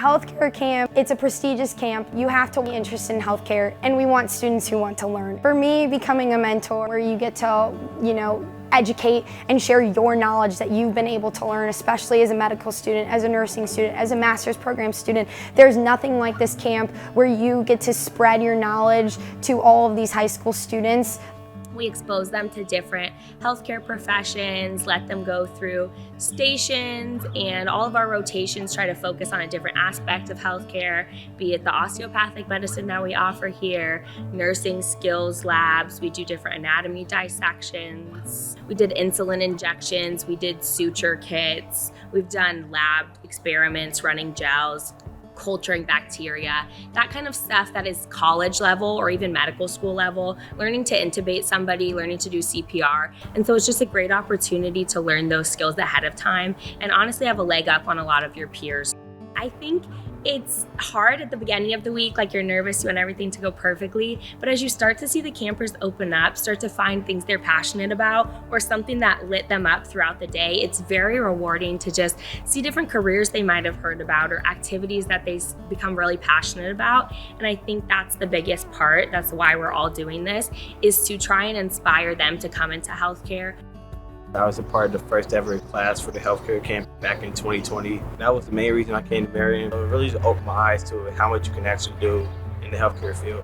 Healthcare camp, it's a prestigious camp. You have to be interested in healthcare, and we want students who want to learn. For me, becoming a mentor where you get to, educate and share your knowledge that you've been able to learn, especially as a medical student, as a nursing student, as a master's program student. There's nothing like this camp where you get to spread your knowledge to all of these high school students. We expose them to different healthcare professions, let them go through stations, and all of our rotations try to focus on a different aspect of healthcare, be it the osteopathic medicine that we offer here, nursing skills labs, we do different anatomy dissections, we did insulin injections, we did suture kits, we've done lab experiments, running gels, culturing bacteria, that kind of stuff that is college level or even medical school level, learning to intubate somebody, learning to do CPR. And so it's just a great opportunity to learn those skills ahead of time and honestly have a leg up on a lot of your peers. I think it's hard at the beginning of the week, like you're nervous, you want everything to go perfectly, but as you start to see the campers open up, start to find things they're passionate about or something that lit them up throughout the day, it's very rewarding to just see different careers they might have heard about or activities that they become really passionate about. And I think that's the biggest part, that's why we're all doing this, is to try and inspire them to come into healthcare. I was a part of the first ever class for the healthcare camp back in 2020. That was the main reason I came to Marian. It really just opened my eyes to how much you can actually do in the healthcare field.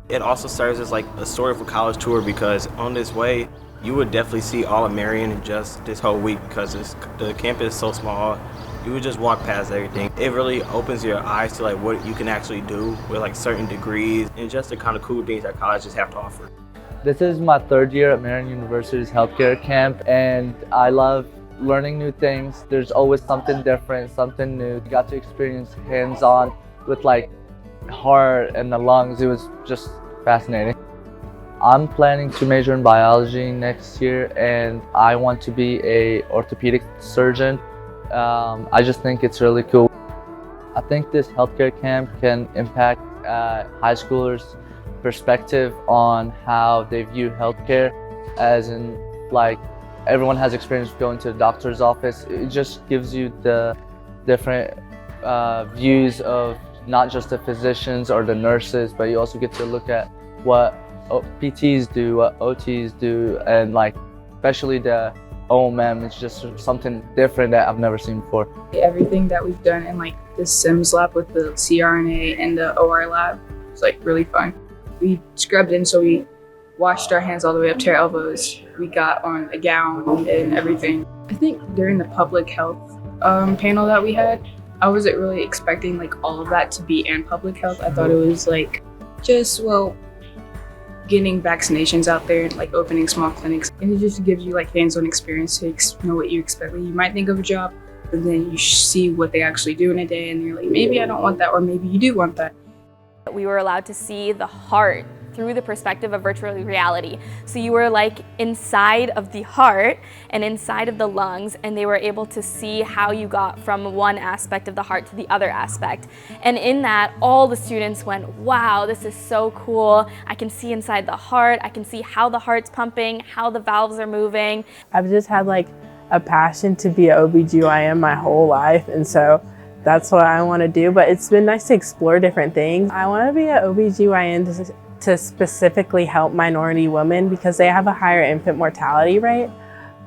It also serves as like a sort of a college tour because on this way, you would definitely see all of Marian in just this whole week because the campus is so small. You would just walk past everything. It really opens your eyes to like what you can actually do with like certain degrees and just the kind of cool things that colleges have to offer. This is my third year at Marian University's healthcare camp, and I love learning new things. There's always something different, something new. You got to experience hands-on with like heart and the lungs. It was just fascinating. I'm planning to major in biology next year, and I want to be a orthopedic surgeon. I just think it's really cool. I think this healthcare camp can impact high schoolers' perspective on how they view healthcare, as in like everyone has experience going to a doctor's office. It just gives you the different views of not just the physicians or the nurses, but you also get to look at what PTs do, what OTs do, and like especially the OMM. It's just something different that I've never seen before. Everything that we've done in like the Sims lab with the CRNA and the OR lab was like really fun. We scrubbed in, so we washed our hands all the way up to our elbows. We got on a gown and everything. I think during the public health panel that we had, I wasn't really expecting like all of that to be in public health. I thought it was like just, getting vaccinations out there and like opening small clinics. And it just gives you like hands-on experience to know what you expect. Like, you might think of a job, but then you see what they actually do in a day and you're like, maybe I don't want that, or maybe you do want that. We were allowed to see the heart through the perspective of virtual reality. So you were like inside of the heart and inside of the lungs, and they were able to see how you got from one aspect of the heart to the other aspect. And in that, all the students went, wow, this is so cool. I can see inside the heart. I can see how the heart's pumping, how the valves are moving. I've just had like a passion to be an OBGYN my whole life, and so that's what I want to do, but it's been nice to explore different things. I want to be an OBGYN to specifically help minority women because they have a higher infant mortality rate,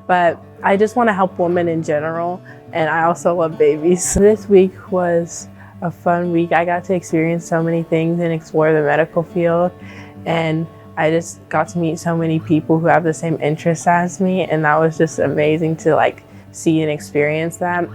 but I just want to help women in general, and I also love babies. This week was a fun week. I got to experience so many things and explore the medical field, and I just got to meet so many people who have the same interests as me, and that was just amazing to like see and experience that.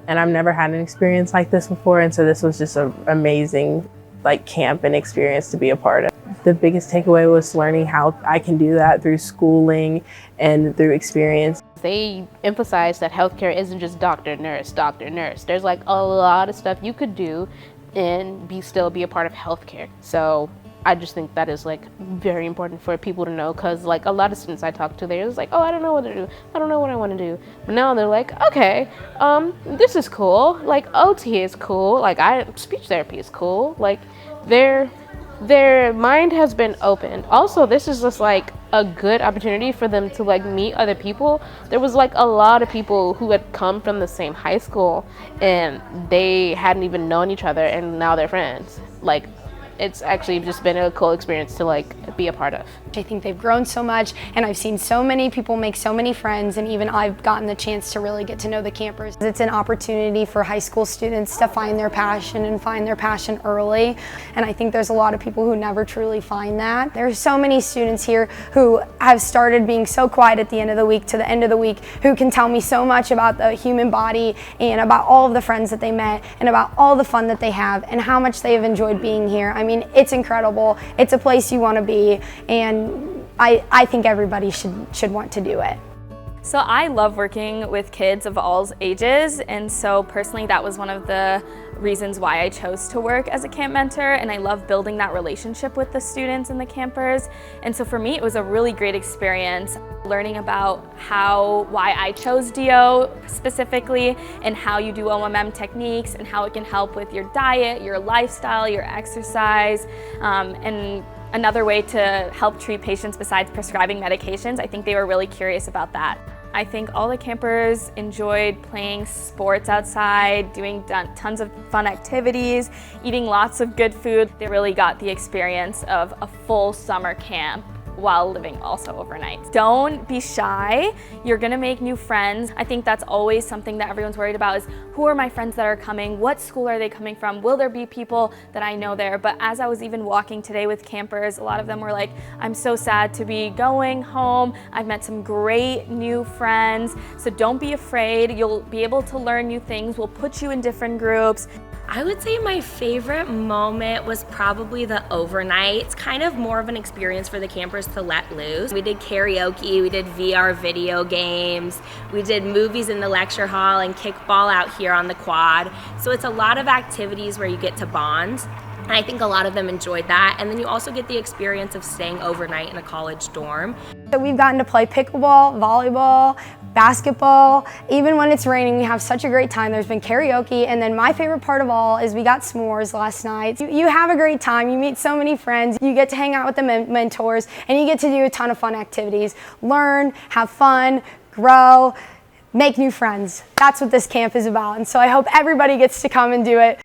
And I've never had an experience like this before, and so this was just an amazing like camp and experience to be a part of. The biggest takeaway was learning how I can do that through schooling and through experience. They emphasize that healthcare isn't just doctor, nurse, doctor, nurse. There's like a lot of stuff you could do and still be a part of healthcare. So I just think that is like very important for people to know, because like a lot of students I talk to, they're just like, oh, I don't know what to do. I don't know what I want to do. But now they're like, okay, this is cool. Like OT is cool. Like speech therapy is cool. Like their mind has been opened. Also, this is just like a good opportunity for them to like meet other people. There was like a lot of people who had come from the same high school and they hadn't even known each other, and now they're friends. Like, it's actually just been a cool experience to like be a part of. I think they've grown so much, and I've seen so many people make so many friends, and even I've gotten the chance to really get to know the campers. It's an opportunity for high school students to find their passion and find their passion early, and I think there's a lot of people who never truly find that. There's so many students here who have started being so quiet at the end of the week to the end of the week, who can tell me so much about the human body and about all of the friends that they met and about all the fun that they have and how much they have enjoyed being here. I mean, it's incredible. It's a place you want to be, and I think everybody should want to do it. So I love working with kids of all ages, and so personally that was one of the reasons why I chose to work as a camp mentor, and I love building that relationship with the students and the campers. And so for me it was a really great experience learning about why I chose DO specifically, and how you do OMM techniques and how it can help with your diet, your lifestyle, your exercise, and another way to help treat patients besides prescribing medications. I think they were really curious about that. I think all the campers enjoyed playing sports outside, doing tons of fun activities, eating lots of good food. They really got the experience of a full summer camp while living also overnight. Don't be shy. You're gonna make new friends. I think that's always something that everyone's worried about, is who are my friends that are coming? What school are they coming from? Will there be people that I know there? But as I was even walking today with campers, a lot of them were like, I'm so sad to be going home. I've met some great new friends. So don't be afraid. You'll be able to learn new things. We'll put you in different groups. I would say my favorite moment was probably the overnight. It's kind of more of an experience for the campers to let loose. We did karaoke, we did VR video games, we did movies in the lecture hall and kickball out here on the quad. So it's a lot of activities where you get to bond. And I think a lot of them enjoyed that. And then you also get the experience of staying overnight in a college dorm. So we've gotten to play pickleball, volleyball, basketball. Even when it's raining, we have such a great time. There's been karaoke, and then my favorite part of all is we got s'mores last night. You have a great time. You meet so many friends. You get to hang out with the mentors, and you get to do a ton of fun activities. Learn, have fun, grow, make new friends. That's what this camp is about, and so I hope everybody gets to come and do it.